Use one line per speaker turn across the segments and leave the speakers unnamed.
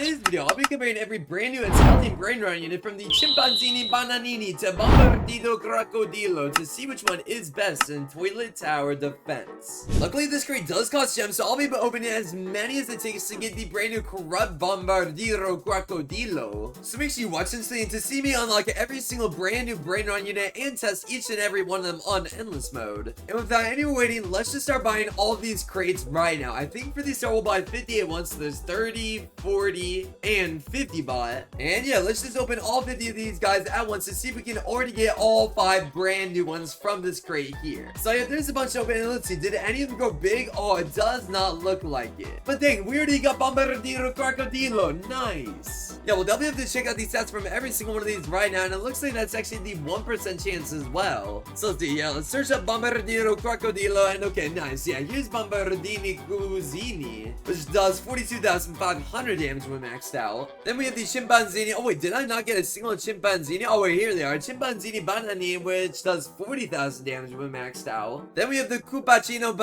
today's video, I'll be comparing every brand new Italian BRAINROT unit from the Chimpanzini Bananini to Bombardiro Crocodilo to see which one is best in toilet tower defense. Luckily, this crate does cost gems, so I'll be opening as many as it takes to get the brand new corrupt Bombardiro Crocodilo. So make sure you watch this thing to see me unlock every single brand new BRAINROT unit and test each and every one of them on endless mode. And without any more waiting, let's just start buying all of these crates right now. I think for these start we'll buy 50 at once, so there's 30, 40, and 50 bought. And yeah, let's just open all 50 of these guys at once to see if we can already get all 5 brand new ones from this crate here. So yeah, there's a bunch open, and let's see, did any of them go big? Oh, it does not look like it. But dang, we already got Bombardiro Crocodilo. Nice. Yeah, we'll definitely have to check out these stats from every single one of these right now, and it looks like that's actually the 1% chance as well. So let's see, yeah, let's search up Bombardiro Crocodilo, and okay, nice. Yeah, here's Bombini Gusini, which does 42,500 damage when maxed out. Then we have the Chimpanzini. Oh wait, did I not get a single Chimpanzini? Oh wait, here they are. Chimpanzini Banani, which does 40,000 damage when maxed out. Then we have the Cappuccino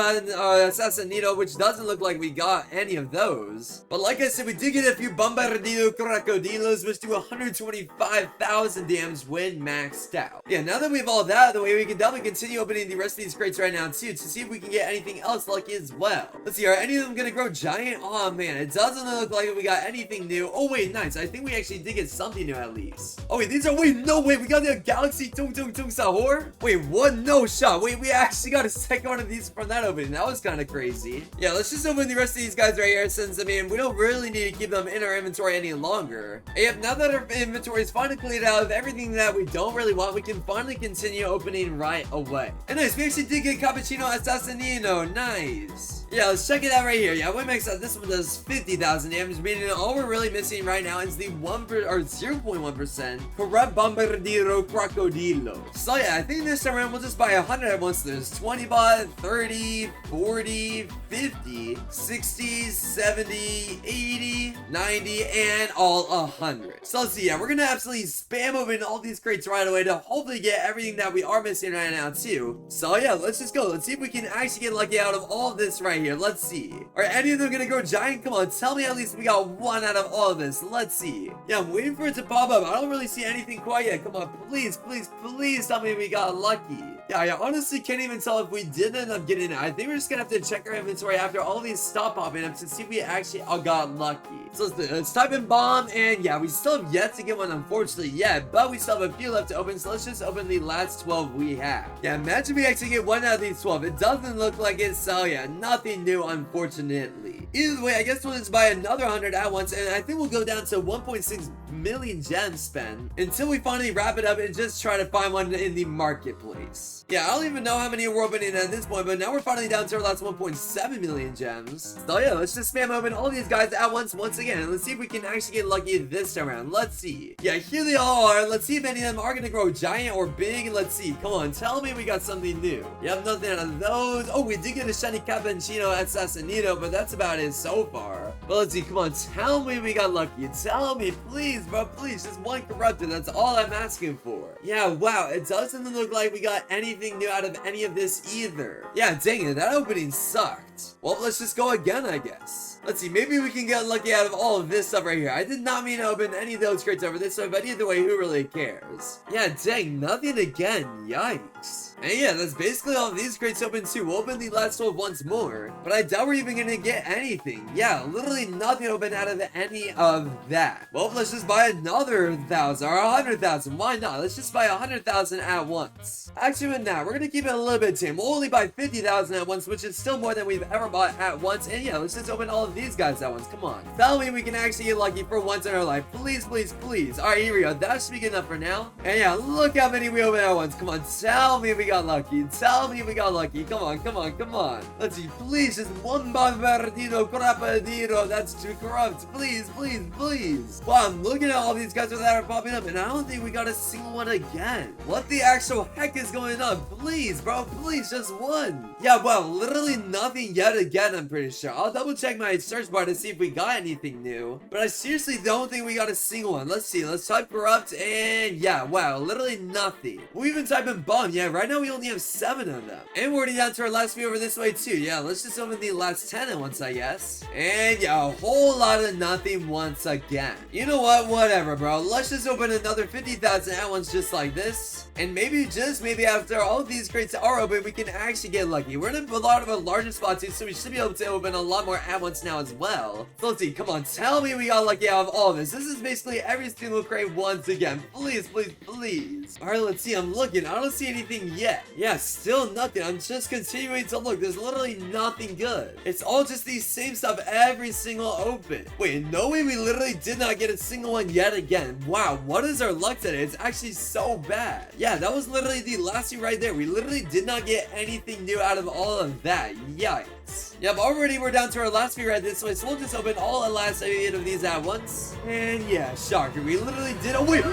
Assassin, which doesn't look like we got any of those. But like I said, we did get a few Bombardiro Crocodilos, which do 125,000 damage when maxed out. Yeah, now that we have all that out of the way, we can definitely continue opening the rest of these crates right now too, to see if we can get anything else lucky as well. Let's see, are any of them gonna grow giant? Oh man, it doesn't look like we got anything new. Oh wait, nice. I think we actually did get something new at least. Oh wait, these are, wait, no, wait, we got the Galaxy Tung Tung Tung Sahur? Wait, what? No shot. Wait, we actually got a second one of these from that opening. That was kind of crazy. Yeah, let's just open the rest of these guys right here, since, I mean, we don't really need to keep them in our inventory any longer. And yep, now that our inventory is finally cleared out of everything that we don't really want, we can finally continue opening right away. And nice, we actually did get Cappuccino Assassino. Nice. Yeah, let's check it out right here. Yeah, we max out. This one does 50,000 damage, meaning all we're really missing right now is the 0.1% corrupt Bombardiro Crocodilo. So yeah, I think this time around we'll just buy 100 at once. There's 20 bot, 30, 40, 50, 60, 70, 80, 90, and all 100. So let's see, yeah, we're gonna absolutely spam open all these crates right away to hopefully get everything that we are missing right now too. So yeah, let's just go. Let's see if we can actually get lucky out of all of this right here. Let's see. Are any of them gonna grow giant? Come on, tell me at least we got one out of all of this. Let's see. Yeah, I'm waiting for it to pop up. I don't really see anything quite yet. Come on, please, please, please tell me we got lucky. Yeah, I honestly can't even tell if we did end up getting it. I think we're just gonna have to check our inventory after all these stop popping up to see if we actually all got lucky. So let's type in bomb, and yeah, we still have yet to get one, unfortunately, yet, but we still have a few left to open, so let's just open the last 12 we have. Yeah, imagine we actually get one out of these 12. It doesn't look like it, so yeah, nothing new, unfortunately. Either way, I guess we'll just buy another 100 at once, and I think we'll go down to 1.6 million gems spent until we finally wrap it up and just try to find one in the marketplace. Yeah, I don't even know how many we're opening at this point, but now we're finally down to our last 1.7 million gems. So yeah, let's just spam open all these guys at once again, and let's see if we can actually get lucky this time around. Let's see. Yeah, here they all are. Let's see if any of them are gonna grow giant or big. Let's see. Come on, tell me we got something new. Yep, nothing out of those. Oh, we did get a shiny Cappuccino Assassin, but that's about it so far. But let's see. Come on, tell me we got lucky. Tell me, please, bro, please. Just one corrupted. That's all I'm asking for. Yeah, wow. It doesn't look like we got anything new out of any of this either. Yeah, dang it. That opening sucked. Well, let's just go again, I guess. Let's see. Maybe we can get lucky out of all of this stuff right here. I did not mean to open any of those crates over this way, but either way, who really cares? Yeah, dang. Nothing again. Yikes. And yeah, that's basically all of these crates open too. We'll open the last 12 once more, but I doubt we're even gonna get anything. Yeah, literally nothing open out of any of that. Well, let's just buy another 1,000 or 100,000. Why not? Let's just buy 100,000 at once. Actually, with that, we're gonna keep it a little bit tame. We'll only buy 50,000 at once, which is still more than we've ever bought at once. And yeah, let's just open all of these guys at once. Come on. Tell me we can actually get lucky for once in our life. Please, please, please. All right, here we go. That should be good enough for now. And yeah, look how many we open at once. Come on, tell me we got lucky. Tell me we got lucky. Come on, come on, come on. Let's see. Please, just one Bombardiro Crocodilo. That's too corrupt. Please, please, please. Wow, I'm looking at all these guys that are popping up, and I don't think we got a single one again. What the actual heck is going on? Please, bro, please, just one. Yeah, wow, literally nothing yet again, I'm pretty sure. I'll double check my search bar to see if we got anything new. But I seriously don't think we got a single one. Let's see. Let's type corrupt and yeah, wow, literally nothing. We'll even type in bomb. Yeah, right now we only have 7 of them. And we're already down to our last few over this way too. Yeah, let's just open the last 10 at once, I guess. And yeah, a whole lot of nothing once again. You know what? Whatever, bro. Let's just open another 50,000 at once just like this. And maybe, just maybe after all of these crates are open, we can actually get lucky. We're in a lot of a larger spot too, so we should be able to open a lot more at once now as well. So let's see. Come on, tell me we got lucky out of all of this. This is basically every single crate once again. Please, please, please. All right, let's see. I'm looking. I don't see anything yet. Yeah, still nothing. I'm just continuing to look. There's literally nothing good. It's all just these same stuff every single open. Wait, no way. We literally did not get a single one yet again. Wow, what is our luck today? It's actually so bad. Yeah, that was literally the last one right there. We literally did not get anything new out of all of that. Yikes. Yep, already we're down to our last few right this way, so we'll just open all the last 8 of these at once. And yeah, shocker, we literally did. Oh, wait,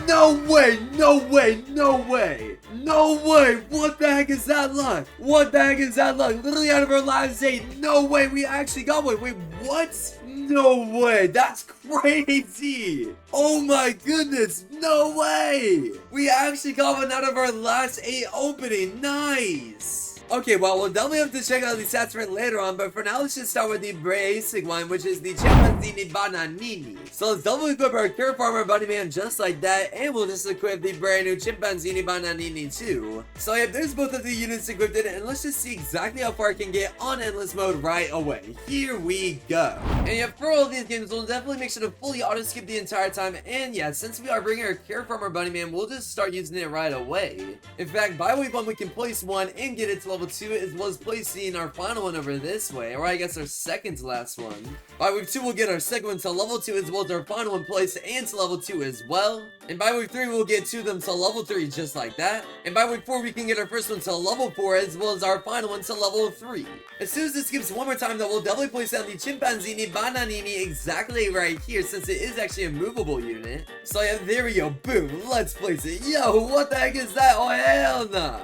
no way, no way, no way, no way. What the heck is that luck? What the heck is that luck? Literally out of our last 8, no way, we actually got one. Wait, what? No way, that's crazy. Oh my goodness, no way. We actually got one out of our last 8 opening. Nice. Okay, well, we'll definitely have to check out the stats for later on, but for now, let's just start with the basic one, which is the Chimpanzini Bananini. So let's double equip our Cure Farmer Bunny Man just like that, and we'll just equip the brand new Chimpanzini Bananini too. So yeah, there's both of the units equipped in, and let's just see exactly how far I can get on Endless Mode right away. Here we go. And yeah, for all of these games, we'll definitely make sure to fully auto-skip the entire time, and yeah, since we are bringing our Cure Farmer Bunny Man, we'll just start using it right away. In fact, by wave 1, we can place 1 and get it to level 2, as well as placing our final one over this way, or I guess our second to last one. By wave 2, we'll get our second one to level 2, as well as our final one placed and to level 2 as well. And by wave 3, we'll get 2 of them to level 3 just like that. And by wave 4, we can get our first one to level 4, as well as our final one to level 3. As soon as this skips one more time, though, we'll definitely place down the Chimpanzini Bananini exactly right here, since it is actually a movable unit. So yeah, there we go. Boom. Let's place it. Yo, what the heck is that? Oh, hell nah.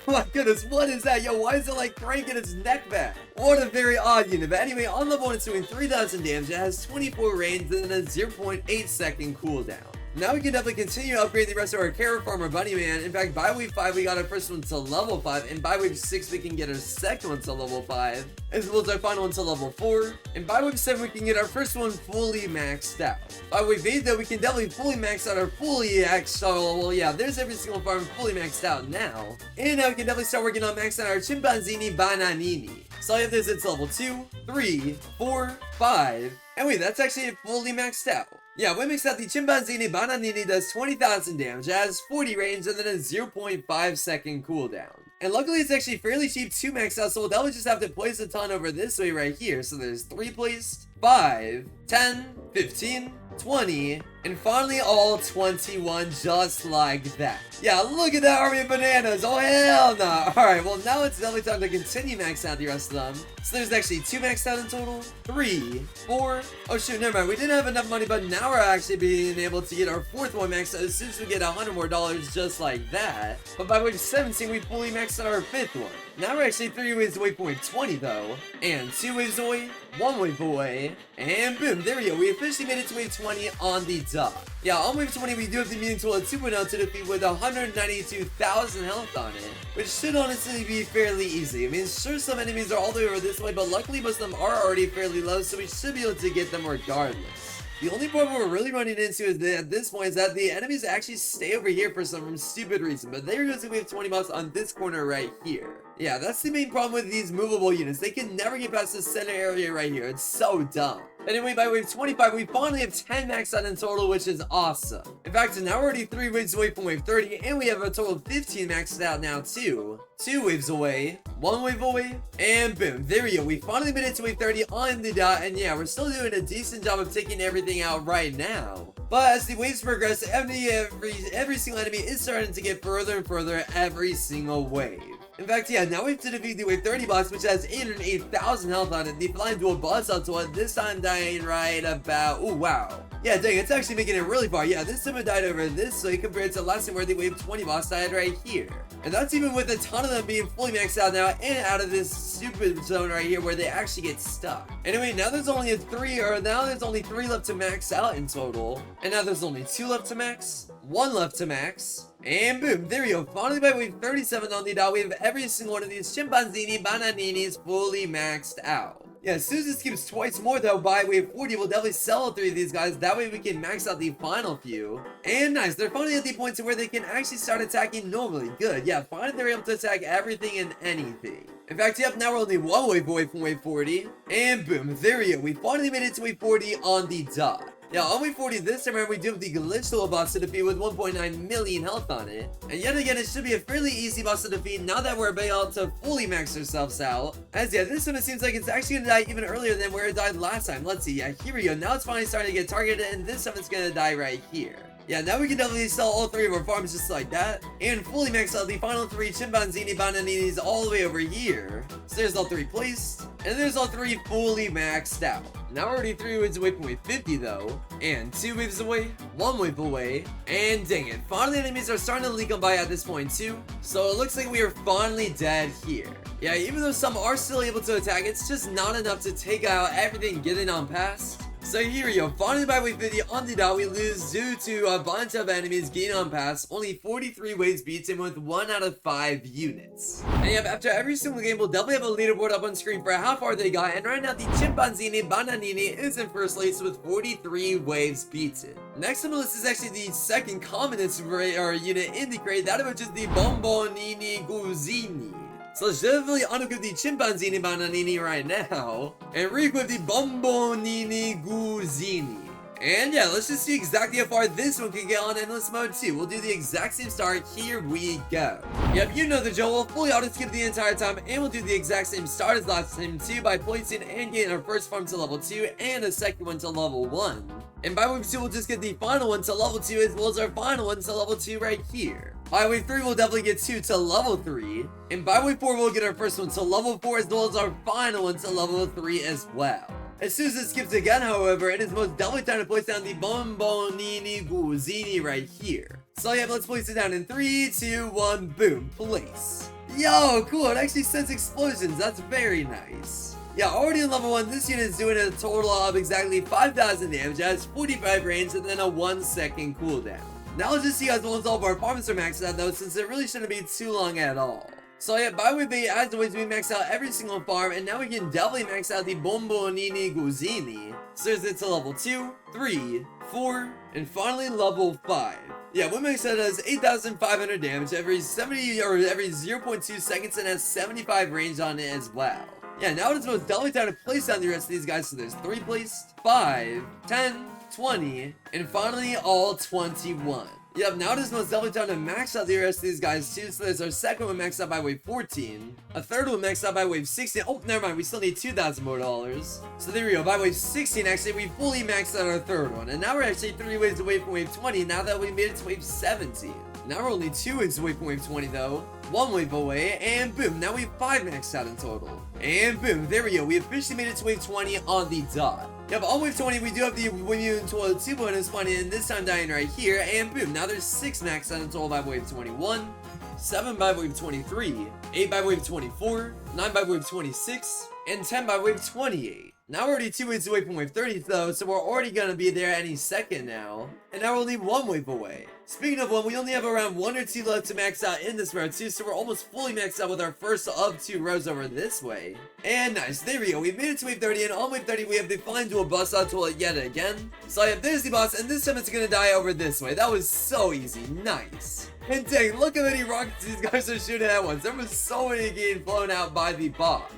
Oh my goodness, what is that? Yo, why is it like cranking its neck back? What a very odd unit. But anyway, on level 1, it's doing 3,000 damage. It has 24 range and then a 0.8 second cooldown. Now we can definitely continue to upgrade the rest of our Cure Farmer Bunny Man. In fact, by wave 5, we got our first one to level 5. And by wave 6, we can get our second one to level 5. As well as our final one to level 4. And by wave 7, we can get our first one fully maxed out. By wave 8, though, we can definitely fully max out our fully maxed out. Well, yeah, there's every single farm fully maxed out now. And now we can definitely start working on maxing out our Chimpanzini Bananini. So I have this, it's level 2, 3, 4, 5. And wait, that's actually fully maxed out. Yeah, we maxed out the Chimpanzini Bananini, does 20,000 damage, it has 40 range, and then a 0.5 second cooldown. And luckily, it's actually fairly cheap to max out, so we'll definitely just have to place a ton over this way right here. So there's 3 placed, 5, 10, 15, 20, and finally all 21 just like that. Yeah, look at that army of bananas. Oh, hell no. Alright, well, now it's definitely time to continue maxing out the rest of them. So there's actually 2 maxed out in total, 3, 4. Oh, shoot, never mind. We didn't have enough money, but now we're actually being able to get our 4th one maxed out as soon as we get $100 more just like that. But by wave 17, we fully maxed out our 5th one. Now we're actually 3 waves away from wave 20 though, and 2 waves away, 1 wave away, and boom, there we go. We officially made it to wave 20 on the dot. Yeah, on wave 20 we do have the mutant tool at 2.0 to defeat with 192,000 health on it, which should honestly be fairly easy. I mean, sure, some enemies are all the way over this way, but luckily most of them are already fairly low, so we should be able to get them regardless. The only problem we're really running into is that at this point is that the enemies actually stay over here for some stupid reason, but there goes we have 20 bucks on this corner right here. Yeah, that's the main problem with these movable units. They can never get past the center area right here. It's so dumb. Anyway, by wave 25, we finally have 10 maxed out in total, which is awesome. In fact, now we're already 3 waves away from wave 30, and we have a total of 15 maxed out now too. 2 waves away, 1 wave away, and boom, there we go. We finally made it to wave 30 on the dot, and yeah, we're still doing a decent job of taking everything out right now. But as the waves progress, every single enemy is starting to get further and further every single wave. In fact, yeah, now we have to defeat the wave 30 boss, which has 808,000 health on it. The flying dual boss up to it, this time dying right about, oh wow. Yeah, dang, it's actually making it really far. Yeah, this time it died over this way compared to last time where the wave 20 boss died right here. And that's even with a ton of them being fully maxed out now and out of this stupid zone right here where they actually get stuck. Anyway, now there's only three left to max out in total. And now there's only 2 left to max, 1 left to max. And boom, there we go. Finally by wave 37 on the dot, we have every single one of these Chimpanzini Bananinis fully maxed out. Yeah, as soon as this keeps twice more though, by wave 40, we'll definitely sell all 3 of these guys. That way we can max out the final few. And nice, they're finally at the point to where they can actually start attacking normally. Good, yeah, finally they're able to attack everything and anything. In fact, yep, now we're only 1 wave away from wave 40. And boom, there we go. We finally made it to wave 40 on the dot. Yeah, on wave 40 this time around, we do have the glitch little boss to defeat with 1.9 million health on it. And yet again, it should be a fairly easy boss to defeat now that we're able to fully max ourselves out. As yeah, this time it seems like it's actually gonna die even earlier than where it died last time. Let's see, yeah, here we go. Now it's finally starting to get targeted, and this time it's gonna die right here. Yeah, now we can definitely sell all 3 of our farms just like that, and fully max out the final 3 Chimpanzini Bananinis all the way over here. So there's all 3 placed, and there's all 3 fully maxed out. Now we're already 3 waves away from wave 50 though, and 2 waves away, 1 wave away, and dang it, finally enemies are starting to leak on by at this point too, so it looks like we are finally dead here. Yeah, even though some are still able to attack, it's just not enough to take out everything getting on past. So here we go, finally by wave 50 on the dot, we lose due to a bunch of enemies getting on pass. Only 43 waves beats him with 1 out of 5 units. And yep, after every single game, we'll definitely have a leaderboard up on screen for how far they got. And right now, the Chimpanzini Bananini is in first place with 43 waves beaten. Next on the list is actually the second commonest unit in the crate, that of which is the Bombini Gusini. So let's definitely unequip the Chimpanzini Bananini right now, and re-equip the Bombini Gusini. And yeah, let's just see exactly how far this one can get on endless mode too. We'll do the exact same start. Here we go. Yep, you know the drill. We'll fully auto-skip the entire time, and we'll do the exact same start as last time too by placing and getting our first farm to level 2 and a second one to level 1. And by wave 2, we'll just get the final one to level 2 as well as our final one to level 2 right here. By wave 3, we'll definitely get 2 to level 3. And by wave 4, we'll get our first one to level 4 as well as our final one to level 3 as well. As soon as it skips again, however, it is most definitely time to place down the Bombini Gusini right here. So yeah, let's place it down in 3, 2, 1, boom, place. Yo, cool, it actually sends explosions, that's very nice. Yeah, already in level 1, this unit is doing a total of exactly 5,000 damage, it has 45 range, and then a 1-second cooldown. Now let's just see as well as all of our farms are maxed out though, since it really shouldn't be too long at all. So yeah, by wave 8, as always, we maxed out every single farm, and now we can definitely max out the Bombini Gusini. So there's it to level 2, 3, 4, and finally level 5. Yeah, we maxed out as 8,500 damage every 0.2 seconds and has 75 range on it as well. Yeah, now it is most definitely time to place down the rest of these guys. So there's 3 placed, 5, 10, 20, and finally all 21. Yep, now it is most definitely time to max out the rest of these guys too. So there's our second one maxed out by wave 14, a third one maxed out by wave 16. Oh, never mind, we still need 2,000 more dollars. So there we go, by wave 16 actually we fully maxed out our third one. And now we're actually 3 waves away from wave 20 now that we made it to wave 17. Now we're only 2 waves away from wave 20 though. 1 wave away, and boom, now we have 5 maxed out in total. And boom, there we go, we officially made it to wave 20 on the dot. Yep, on wave 20, we do have the Immune Toilet 2 bonus funny, and this time dying right here, and boom, now there's 6 maxed out in total by wave 21, 7 by wave 23, 8 by wave 24, 9 by wave 26, and 10 by wave 28. Now we're already 2 waves away from wave 30 though, so we're already gonna be there any second now. And now we're only 1 wave away. Speaking of 1, we only have around 1 or 2 left to max out in this round too, so we're almost fully maxed out with our first of 2 rows over this way. And nice, there we go, we've made it to wave 30, and on wave 30 we have the flying dual bust out toilet yet again. So yeah, there's the boss, and this time it's gonna die over this way. That was so easy, nice. And dang, look how many rockets these guys are shooting at once. There was so many getting blown out by the boss.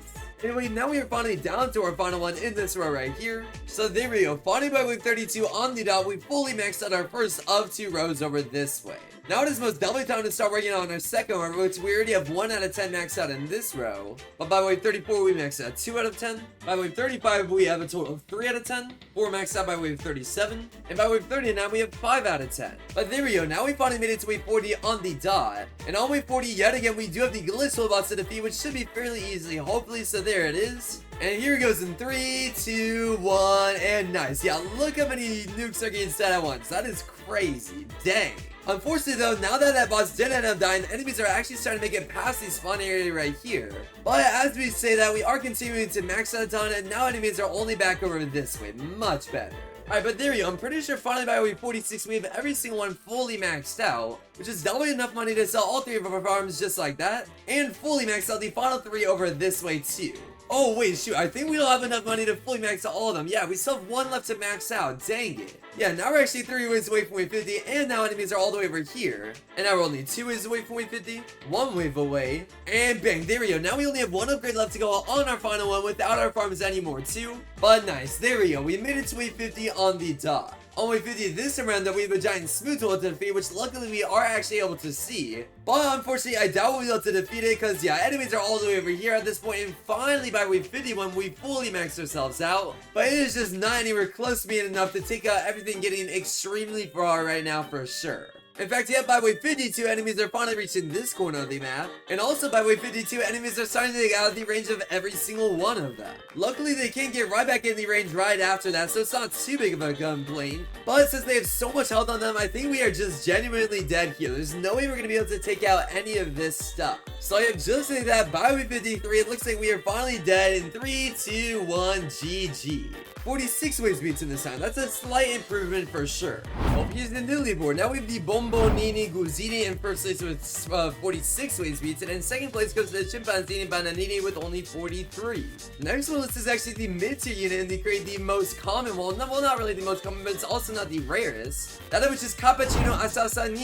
Anyway, now we are finally down to our final one in this row right here. So there we go. Finally by wave 32 on the dot, we fully maxed out our first of 2 rows over this way. Now it is most definitely time to start working on our second row, which we already have 1 out of 10 maxed out in this row. But by wave 34, we maxed out 2 out of 10. By wave 35, we have a total of 3 out of 10. 4 maxed out by wave 37. And by wave 39, we have 5 out of 10. But there we go. Now we finally made it to wave 40 on the dot. And on wave 40, yet again, we do have the glitch toolbox to defeat, which should be fairly easily, hopefully. So there it is. And here it goes in 3, 2, 1, and nice. Yeah, look how many nukes are getting set at once. That is crazy. Dang. Unfortunately though, now that boss did end up dying, the enemies are actually starting to make it past the spawn area right here. But as we say that, we are continuing to max out a ton, and now enemies are only back over this way. Much better. Alright, but there we go. I'm pretty sure finally by wave 46, we have every single one fully maxed out, which is definitely enough money to sell all 3 of our farms just like that, and fully maxed out the final 3 over this way too. Oh wait, shoot, I think we don't have enough money to fully max out all of them. Yeah, we still have 1 left to max out. Dang it. Yeah, now we're actually 3 waves away from wave 50, and now enemies are all the way over here. And now we're only 2 waves away from wave 50, 1 wave away, and bang, there we go. Now we only have 1 upgrade left to go on our final one without our farms anymore too. But nice, there we go. We made it to wave 50 on the dot. On wave 50 this time around, though, we have a giant smooth tool to defeat, which luckily we are actually able to see. But unfortunately, I doubt we'll be able to defeat it, because yeah, enemies are all the way over here at this point, and finally by wave 51, we fully maxed ourselves out. But it is just not anywhere close to being enough to take out everything getting extremely far right now for sure. In fact, yeah, by wave 52, enemies are finally reaching this corner of the map. And also by wave 52, enemies are starting to get out of the range of every single one of them. Luckily, they can get right back in the range right after that, so it's not too big of a complaint. But since they have so much health on them, I think we are just genuinely dead here. There's no way we're going to be able to take out any of this stuff. So yeah, just like that, by wave 53, it looks like we are finally dead in 3, 2, 1, GG. 46 waves beats in this time. That's a slight improvement for sure. Well, here's the new leaderboard. Now we have the Bombini Gusini in first place with 46 waves beats, and in second place goes the Chimpanzini Banani with only 43. Next one, this is actually the mid-tier unit and they create the most common, well, not really the most common, but it's also not the rarest. That of which is Cappuccino Assassin.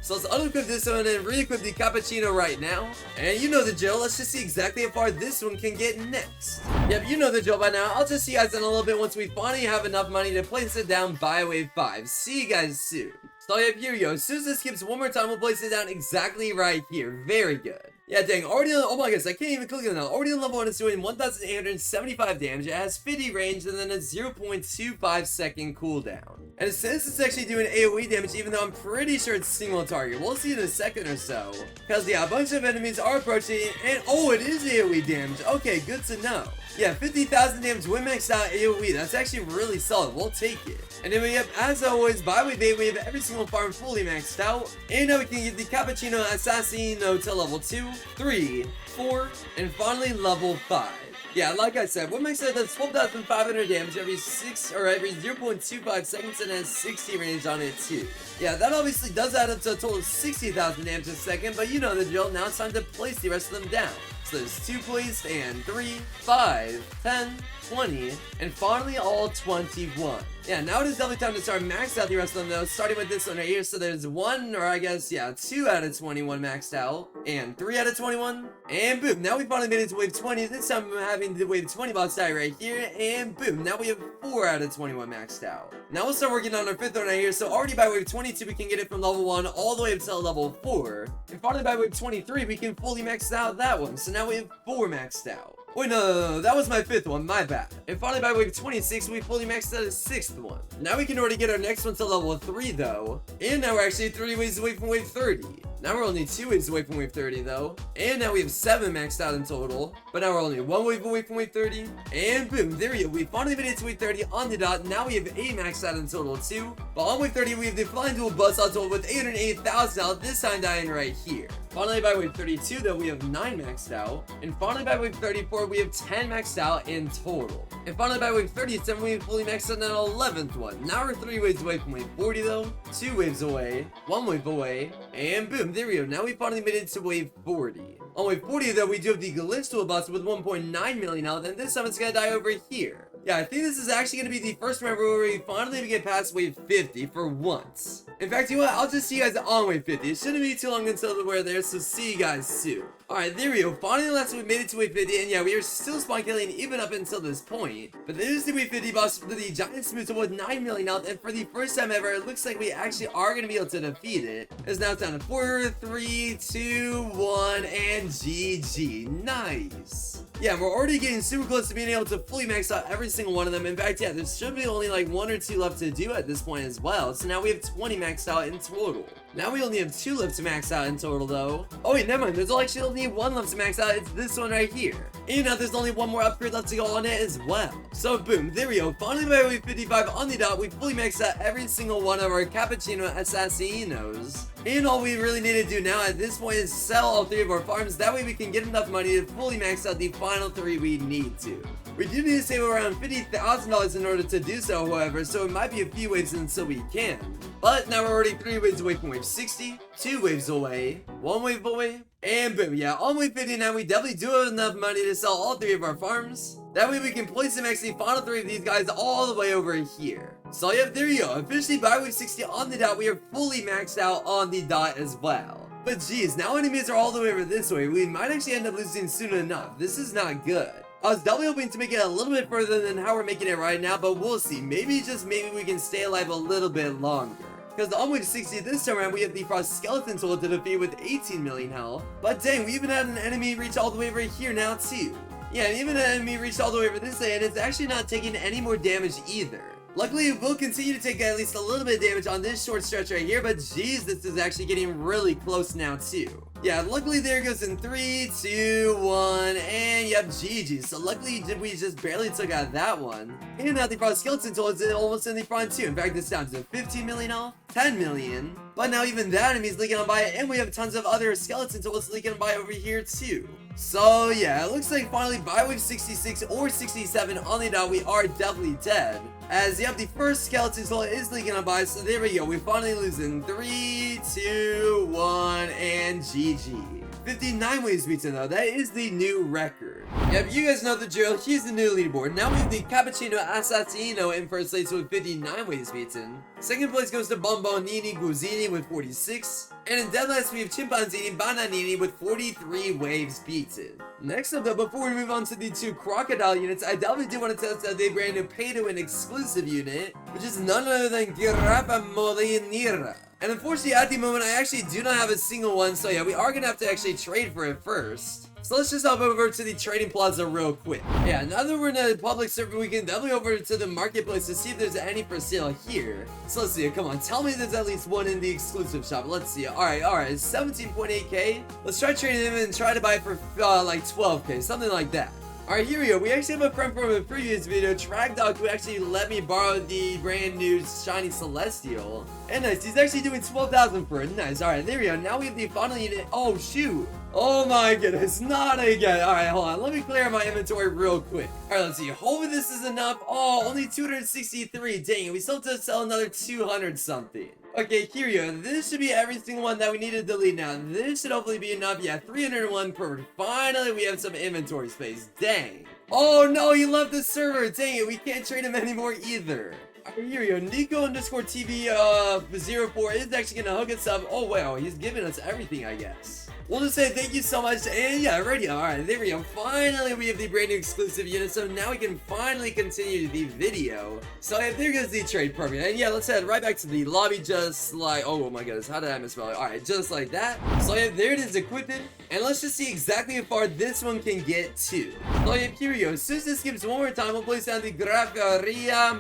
So let's unequip this one and re-equip the Cappuccino right now. And you know the drill, let's just see exactly how far this one can get next. Yep, you know the drill by now. I'll just see you guys in a little bit once we finally have enough money to place it down by wave 5. See you guys soon. So yep, here we go. As soon as this skips one more time, we'll place it down exactly right here. Very good. Yeah, dang, already on, oh my goodness, I can't even click on that. Already on level 1, it's doing 1,875 damage. It has 50 range and then a 0.25 second cooldown. And since it's actually doing AoE damage, even though I'm pretty sure it's single target, we'll see in a second or so. Because yeah, a bunch of enemies are approaching, and oh, it is AoE damage. Okay, good to know. Yeah, 50,000 damage when maxed out AoE. That's actually really solid. We'll take it. And then we have, as always, by wave 8, we have every single farm fully maxed out. And now we can get the Cappuccino Assassino to level 2, 3, 4, and finally level 5. Yeah, like I said, when maxed out, that's 12,500 damage every 0.25 seconds and has 60 range on it too. Yeah, that obviously does add up to a total of 60,000 damage a second, but you know the drill. Now it's time to place the rest of them down. So there's 2 placed, and 3, 5, 10, 20, and finally all 21. Yeah, now it is definitely time to start maxed out the rest of them though, starting with this one right here. So there's 1, or I guess, yeah, 2 out of 21 maxed out, and 3 out of 21, and boom, now we finally made it to wave 20. This time I'm having the wave 20 boss die right here, and boom, now we have 4 out of 21 maxed out. Now we'll start working on our 5th one right here. So already by wave 22, we can get it from level 1 all the way up to level 4, and finally by wave 23, we can fully max out that one. So now we have 4 maxed out. Wait, no, that was my 5th one, my bad. And finally by wave 26, we fully maxed out a 6th one. Now we can already get our next one to level 3 though. And now we're actually 3 waves away from wave 30. Now we're only 2 waves away from wave 30 though. And now we have 7 maxed out in total. But now we're only 1 wave away from wave 30. And boom, there we go. We finally made it to wave 30 on the dot. Now we have 8 maxed out in total too. But on wave 30, we have the flying dual buzzsaw total with 808,000 out, this time dying right here. Finally by wave 32 though, we have 9 maxed out. And finally by wave 34, we have 10 maxed out in total. And finally by wave 37, we have fully maxed out an 11th one. Now we're 3 waves away from wave 40 though, 2 waves away, 1 wave away, and boom, there we go. Now we finally made it to wave 40. On wave 40 though, we do have the glitch toolbox with 1.9 million health, and this time it's gonna die over here. Yeah, I think this is actually gonna be the first round where we finally get past wave 50 for once. In fact, you know what? I'll just see you guys on wave 50. It shouldn't be too long until we're there, so see you guys soon. Alright, there we go. Finally, last we made it to wave 50, and yeah, we are still spawn killing even up until this point. But there's the wave 50 boss for the giant smooth with 9 million health, and for the first time ever, it looks like we actually are going to be able to defeat it. It's now down to 4, 3, 2, 1, and GG. Nice. Yeah, we're already getting super close to being able to fully max out every single one of them. In fact, yeah, there should be only like 1 or 2 left to do at this point as well. So now we have 20 maxed out in total. Now we only have 2 left to max out in total though. Oh wait, never mind. There's actually only 1 left to max out. It's this one right here. And now there's only 1 more upgrade left to go on it as well. So boom, there we go. Finally by wave 55 on the dot, we fully maxed out every single one of our Cappuccino Assassinos. And all we really need to do now at this point is sell all 3 of our farms. That way we can get enough money to fully max out the final 3 we need to. We do need to save around $50,000 in order to do so, however, so it might be a few waves until we can. But now we're already 3 waves away from wave 60, 2 waves away, 1 wave away, and boom, yeah, on wave 59 we definitely do have enough money to sell all 3 of our farms. That way we can place them actually final 3 of these guys all the way over here. So yeah, there you go. Officially by wave 60 on the dot, we are fully maxed out on the dot as well. But geez, now enemies are all the way over this way. We might actually end up losing soon enough. This is not good. I was definitely hoping to make it a little bit further than how we're making it right now, but we'll see. Maybe, just maybe, we can stay alive a little bit longer. Because on wave 60 this time around, we have the Frost Skeleton tool to defeat with 18 million health. But dang, we even had an enemy reach all the way over here now too. Yeah, and even an enemy reached all the way over this way, and it's actually not taking any more damage either. Luckily, it will continue to take at least a little bit of damage on this short stretch right here, but geez, this is actually getting really close now too. Yeah, luckily there goes in 3, 2, 1, and yep, GG. So luckily we just barely took out that one. And now the Frost Skeleton tool is almost in the front too. In fact, it's down to 15 million health, 10 million. But now even that enemy's leaking on by, and we have tons of other skeleton tools leaking on by over here too. So yeah, it looks like finally by wave 66 or 67 on the dot, we are definitely dead. As yep, the first skeleton tool is leaking on by, so there we go. We finally lose in 3, 2, 1, and GG. 59 waves beaten though, that is the new record. Yep, you guys know the drill. Here's the new leaderboard. Now we have the Cappuccino Assassino in first place with 59 waves beaten. Second place goes to Bombini Gusini with 46. And in dead last, we have Chimpanzini Bananini with 43 waves beaten. Next up though, before we move on to the 2 crocodile units, I definitely do want to test out the brand new pay-to-win exclusive unit, which is none other than Giraffa Meloniera. And unfortunately at the moment, I actually do not have a single one, so yeah, we are going to have to actually trade for it first. So let's just hop over to the trading plaza real quick. Yeah, now that we're in a public server, we can definitely over to the marketplace to see if there's any for sale here. So let's see it. Come on, tell me there's at least one in the exclusive shop. Let's see it. Alright, 17.8k. Let's try trading him and try to buy it for like 12k, something like that. Alright, here we go. We actually have a friend from a previous video, Trackdog, who actually let me borrow the brand new shiny Celestial. And nice, he's actually doing 12,000 for it. Nice. Alright, there we go. Now we have the final unit. Oh, shoot. Oh my goodness, not again. Alright, hold on. Let me clear my inventory real quick. Alright, let's see. Hopefully this is enough. Oh, only 263. Dang it. We still have to sell another 200 something. Okay, here we go. This should be every single one that we need to delete now. This should hopefully be enough. Yeah, 301 per. Finally, we have some inventory space. Dang. Oh no, he left the server. Dang it, we can't trade him anymore either. Alright, here we go. Nico_TV04 is actually gonna hook us up. Oh wow, he's giving us everything, I guess. We'll just say thank you so much, and yeah, ready. Alright, there we go. Finally, we have the brand new exclusive unit, so now we can finally continue the video. So yeah, there goes the trade program. And yeah, let's head right back to the lobby, just like, oh my goodness, how did I misspell it? Alright, just like that. So yeah, there it is equipped, and let's just see exactly how far this one can get to. So yeah, here we go. As soon as this skips one more time, we'll place down the Giraffa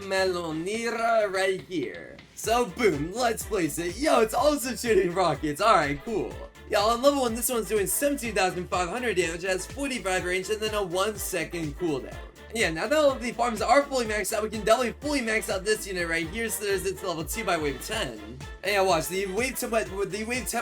Meloniera right here. So boom, let's place it. Yo, it's also shooting rockets. Alright, cool. Yeah, on level 1, this one's doing 17,500 damage, has 45 range, and then a 1-second cooldown. And yeah, now that all of the farms are fully maxed out, we can definitely fully max out this unit right here, so there's its level 2 by wave 10. And yeah, watch, the wave 10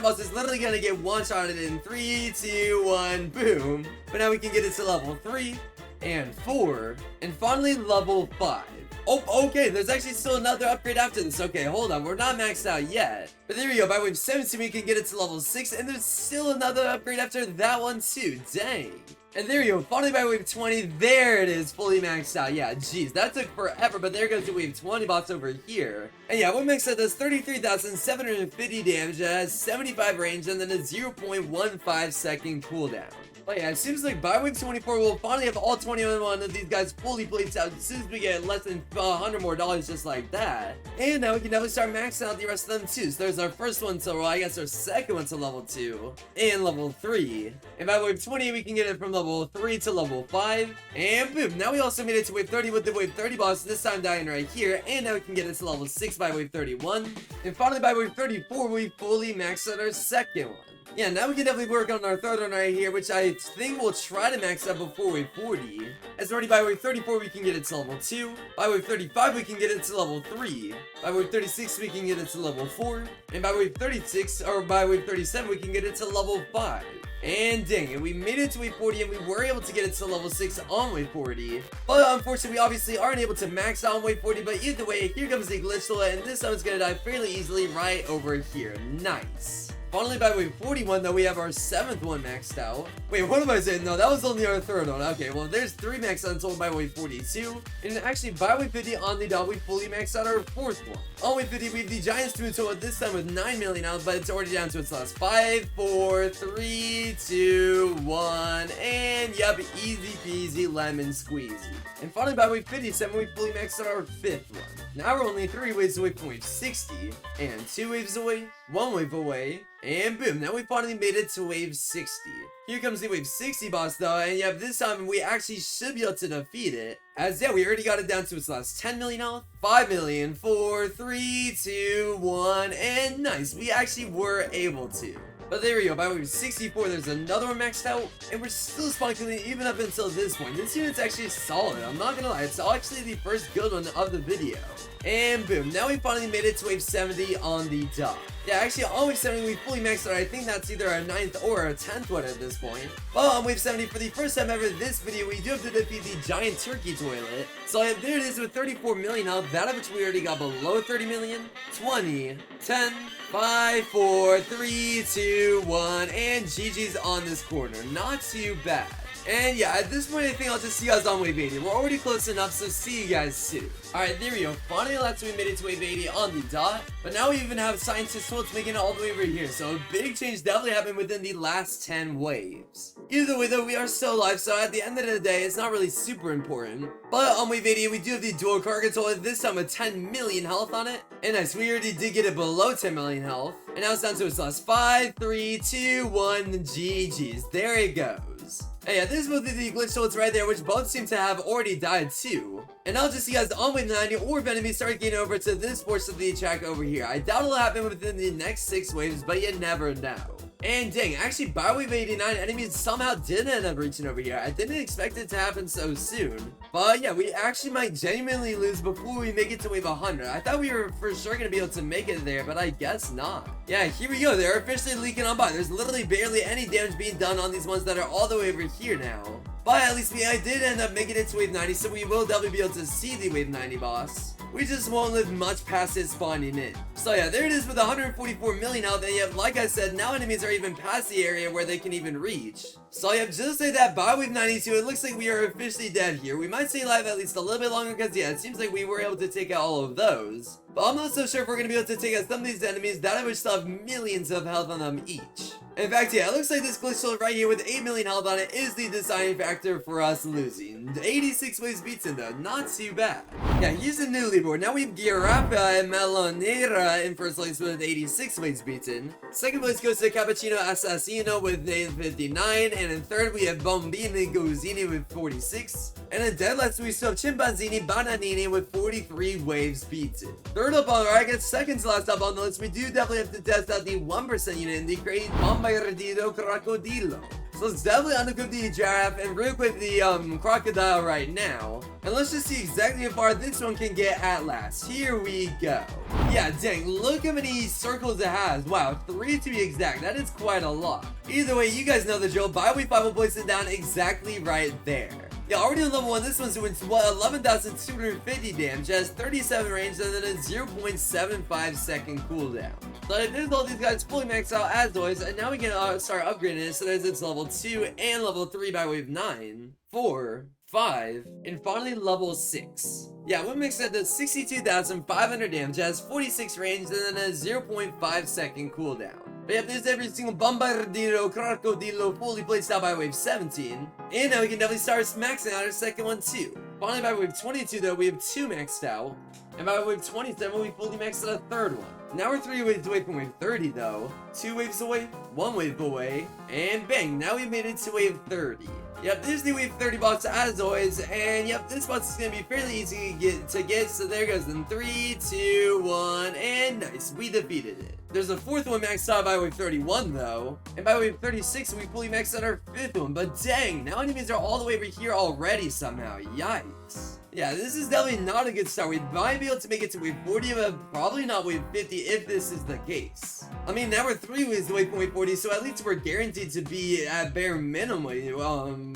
boss is literally gonna get one-shotted in 3, 2, 1, boom. But now we can get it to level 3, and 4, and finally level 5. Oh, okay, there's actually still another upgrade after this. Okay, hold on, we're not maxed out yet. But there we go, by wave 17 we can get it to level 6, and there's still another upgrade after that one too. Dang. And there you go, finally by wave 20, there it is, fully maxed out. Yeah, jeez, that took forever, but there goes the wave 20 boss over here. And yeah, what makes that does 33,750 damage, it has 75 range, and then a 0.15 second cooldown. But yeah, it seems like by wave 24, we'll finally have all 21 of these guys fully placed out as soon as we get less than $100 more just like that. And now we can definitely start maxing out the rest of them too. So there's our first one to, well, I guess our second one to level 2 and level 3. And by wave 20, we can get it from level 3 to level 5. And boom, now we also made it to wave 30 with the wave 30 boss, this time dying right here. And now we can get it to level 6 by wave 31. And finally by wave 34, we fully maxed out our second one. Yeah, now we can definitely work on our third one right here, which I think we'll try to max out before wave 40. As already by wave 34, we can get it to level 2. By wave 35, we can get it to level 3. By wave 36, we can get it to level 4. And by wave 36, or by wave 37, we can get it to level 5. And dang it, we made it to wave 40 and we were able to get it to level 6 on wave 40. But unfortunately, we obviously aren't able to max out on wave 40, but either way, here comes the glitch tool, and this time it's gonna die fairly easily right over here. Nice. Finally, by wave 41, though, we have our 7th one maxed out. Wait, what am I saying? No, that was only our 3rd one. Okay, well, there's 3 maxed out until by wave 42. And actually, by wave 50 on the dot, we fully maxed out our 4th one. On wave 50, we have the Giant Spoon tool, this time with 9 million out, but it's already down to its last 5, 4, 3, 2, 1, and yep, easy peasy lemon squeezy. And finally, by wave 57, we fully maxed out our 5th one. Now we're only 3 waves away from wave 60, and 2 waves away, 1 wave away, and boom, now we finally made it to wave 60. Here comes the wave 60 boss though, and yeah, this time we actually should be able to defeat it. As yeah, we already got it down to its last 10 million health, 5 million, 4, 3, 2, 1, and nice, we actually were able to. But there we go, by wave 64, there's another one maxed out, and we're still spawning even up until this point. This unit's actually solid, I'm not gonna lie, it's actually the first good one of the video. And boom, now we finally made it to wave 70 on the dot. Yeah, actually on wave 70 we fully maxed out. I think that's either our 9th or our 10th one at this point. But on wave 70, for the first time ever this video, we do have to defeat the giant turkey toilet. So yeah, there it is with 34 million health, that of which we already got below 30 million. 20, 10, 5, 4, 3, 2, 1, and GG's on this corner. Not too bad. And yeah, at this point I think I'll just see you guys on wave 80. We're already close enough, so see you guys soon. Alright, there we go. Finally, we made it to wave 80 on the dot. But now we even have scientist tools making it all the way over here. So a big change definitely happened within the last 10 waves. Either way though, we are still alive, so at the end of the day, it's not really super important. But on wave 80, we do have the dual cargo tool, this time with 10 million health on it. And nice, we already did get it below 10 million health. And now it's down to its last 5, 3, 2, 1, GG's. There it goes. And yeah, this is both of the glitch tools right there, which both seem to have already died too. And I'll just see you guys on wave 90 or if enemies start getting over to this portion of the track over here. I doubt it'll happen within the next 6 waves, but you never know. And dang, actually by wave 89, enemies somehow did end up reaching over here. I didn't expect it to happen so soon. But yeah, we actually might genuinely lose before we make it to wave 100. I thought we were for sure going to be able to make it there, but I guess not. Yeah, here we go. They're officially leaking on by. There's literally barely any damage being done on these ones that are all the way over here now. But at least I did end up making it to wave 90, so we will definitely be able to see the wave 90 boss. We just won't live much past it spawning in. So yeah, there it is with 144 million health, and yet, like I said, now enemies are even past the area where they can even reach. So yeah, just like that, by wave 92, it looks like we are officially dead here. We might stay alive at least a little bit longer, because yeah, it seems like we were able to take out all of those. But I'm not so sure if we're going to be able to take out some of these enemies that would still have millions of health on them each. In fact, yeah, it looks like this glitch tool right here with 8 million health on it is the deciding factor for us losing. 86 waves beaten though, not too bad. Yeah, here's the new leaderboard. Now we have Giraffa Meloniera in first place with 86 waves beaten. Second place goes to Cappuccino Assassino with 59, and in third we have Bombini Gusini with 46. And in dead last we still have Chimpanzini Bananini with 43 waves beaten. Third up on, or I guess second to last up on the list, we do definitely have to test out the 1% unit in the great Bombardiro Crocodilo. So let's definitely unequip the giraffe and real quick the crocodile right now. And let's just see exactly how far this one can get at last. Here we go. Yeah, dang, look how many circles it has. Wow, 3 to be exact. That is quite a lot. Either way, you guys know the drill. By wave 5 will place it down exactly right there. Yeah, already on level 1, this one's doing 11,250 damage, has 37 range, and then a 0.75 second cooldown. So there's all these guys fully maxed out as always, and now we can start upgrading it. So there's its level 2 and level 3 by way of 9, 4, 5, and finally level 6. Yeah, one mix that does 62,500 damage, has 46 range, and then a 0.5 second cooldown. But yeah, there's every single Bombardiro Crocodilo fully placed out by wave 17. And now we can definitely start maxing out our second one too. Finally by wave 22 though, we have 2 maxed out. And by wave 27, we fully maxed out a third one. Now we're 3 waves away from wave 30 though. 2 waves away, 1 wave away, and bang, now we made it to wave 30. Yep, this is the wave 30 boss as always, and yep, this boss is going to be fairly easy to get, so there goes in 3, 2, 1, and nice, we defeated it. There's a 4th one maxed out by wave 31 though, and by wave 36 we fully maxed out our 5th one, but dang, now enemies are all the way over here already somehow, yikes. Yeah, this is definitely not a good start. We might be able to make it to wave 40, but probably not wave 50 if this is the case. I mean, now we're 3 waves away from wave 40, so at least we're guaranteed to be at bare minimum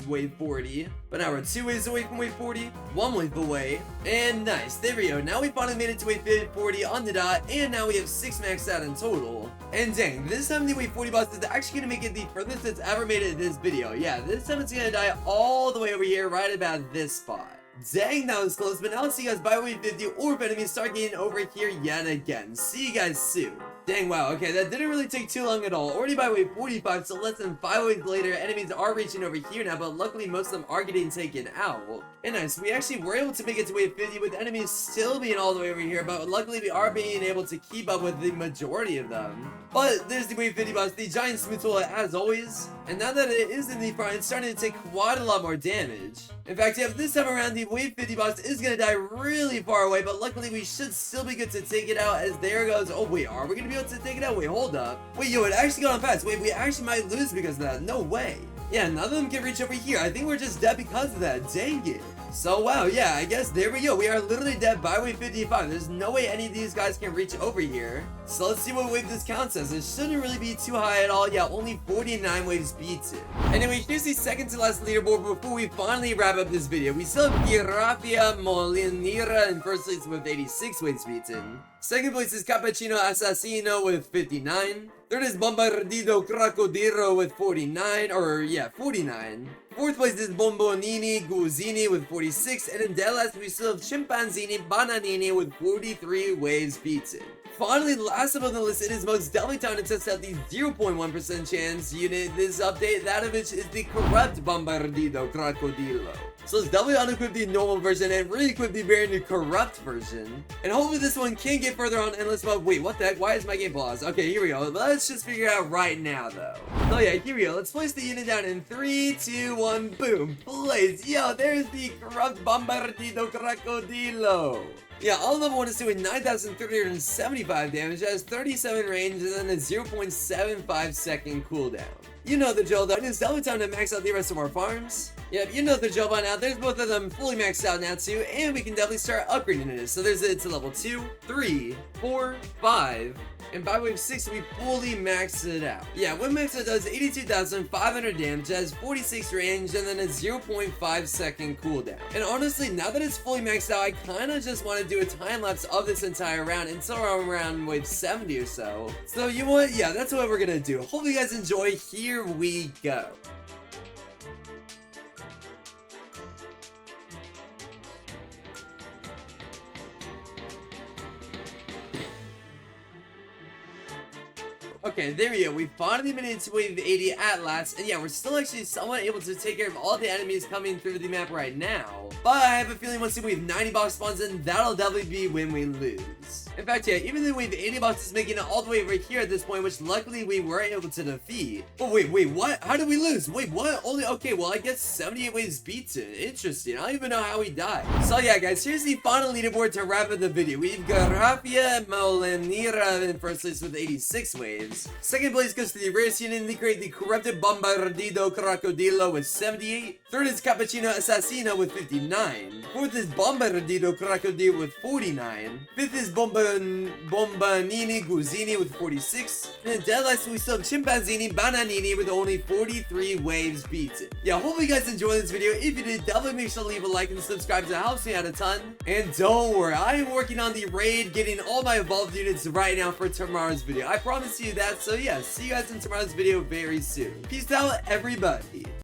wave 40. But now we're 2 waves away from wave 40, 1 wave away, and nice, there we go. Now we finally made it to wave 40 on the dot, and now we have 6 maxed out in total. And dang, this time the wave 40 boss is actually going to make it the furthest it's ever made it in this video. Yeah, this time it's going to die all the way over here, right about this spot. Dang, that was close, but now I'll see you guys by wave 50 or if enemies start getting over here yet again. See you guys soon. Dang, wow, okay, that didn't really take too long at all. Already by wave 45, so less than 5 waves later, enemies are reaching over here now, but luckily most of them are getting taken out. And nice, we actually were able to make it to wave 50 with enemies still being all the way over here, but luckily we are being able to keep up with the majority of them. But there's the wave 50 boss, the giant smooth tool as always. And now that it is in the front, it's starting to take quite a lot more damage. In fact, yeah, this time around, the wave 50 boss is going to die really far away, but luckily we should still be good to take it out as there goes. Oh wait, are we going to be able to take it out? Wait, hold up. Wait, yo, it actually got on fast. Wait, we actually might lose because of that. No way. Yeah, none of them can reach over here. I think we're just dead because of that. Dang it. So, wow, yeah, I guess there we go. We are literally dead by wave 55. There's no way any of these guys can reach over here. So, let's see what wave this counts as. It shouldn't really be too high at all. Yeah, only 49 waves beats it. Anyway, here's the second to last leaderboard before we finally wrap up this video. We still have Giraffa Meloniera in first place with 86 waves beaten. Second place is Cappuccino Assassino with 59. Third is Bombardiro Crocodilo with 49, 49. Fourth place is Bombombini Gusini with 46, and in dead last we still have Chimpanzini Banani with 43 waves beaten. Finally, last up on the list, it is most definitely time to test out the 0.1% chance unit this update, that of which is the corrupt Bombardiro Crocodilo. So let's definitely unequip the normal version and re-equip the very new corrupt version. And hopefully this one can get further on endless mode. Wait, what the heck? Why is my game paused? Okay, here we go. Let's just figure it out right now, though. Oh yeah, here we go. Let's place the unit down in 3, 2, 1, boom. Place. Yo, there's the corrupt Bombardiro Crocodilo. Yeah, all level 1 is doing 9,375 damage, has 37 range, and then a 0.75 second cooldown. You know the drill though, it's definitely time to max out the rest of our farms. Yep, you know the drill by now, there's both of them fully maxed out now too, and we can definitely start upgrading it. So there's it to level 2, 3, 4, 5, and by wave 6 we fully maxed it out. Yeah, when maxed out does 82,500 damage, has 46 range, and then a 0.5 second cooldown. And honestly, now that it's fully maxed out, I kinda just want to do a time lapse of this entire round until around wave 70 or so. So you know what, yeah, that's what we're gonna do. Hope you guys enjoy, here we go. Okay, there we go. We finally made it to wave 80 at last, and yeah, we're still actually somewhat able to take care of all the enemies coming through the map right now. But I have a feeling once we have 90 box spawns in, that'll definitely be when we lose. In fact, yeah, even though we have 80 boxes making it all the way over here at this point, which luckily we were able to defeat. But wait, what? How did we lose? Wait, what? Only, okay, well, I guess 78 waves beaten. Interesting. I don't even know how we died. So yeah, guys, here's the final leaderboard to wrap up the video. We have Giraffa Meloniera in first place with 86 waves. Second place goes to the rarest unit in the crate, the corrupted Bombardiro Crocodilo with 78. Third is Cappuccino Assassino with 59. Fourth is Bombardiro Crocodilo with 49. Fifth is Bombardiro Bombini Gusini with 46. And then dead last we still have Chimpanzini Bananini with only 43 waves beaten. Yeah, hopefully you guys enjoyed this video. If you did, definitely make sure to leave a like and subscribe. It helps me out a ton. And don't worry, I am working on the raid, getting all my evolved units right now for tomorrow's video. I promise you that. So yeah, see you guys in tomorrow's video very soon. Peace out, everybody.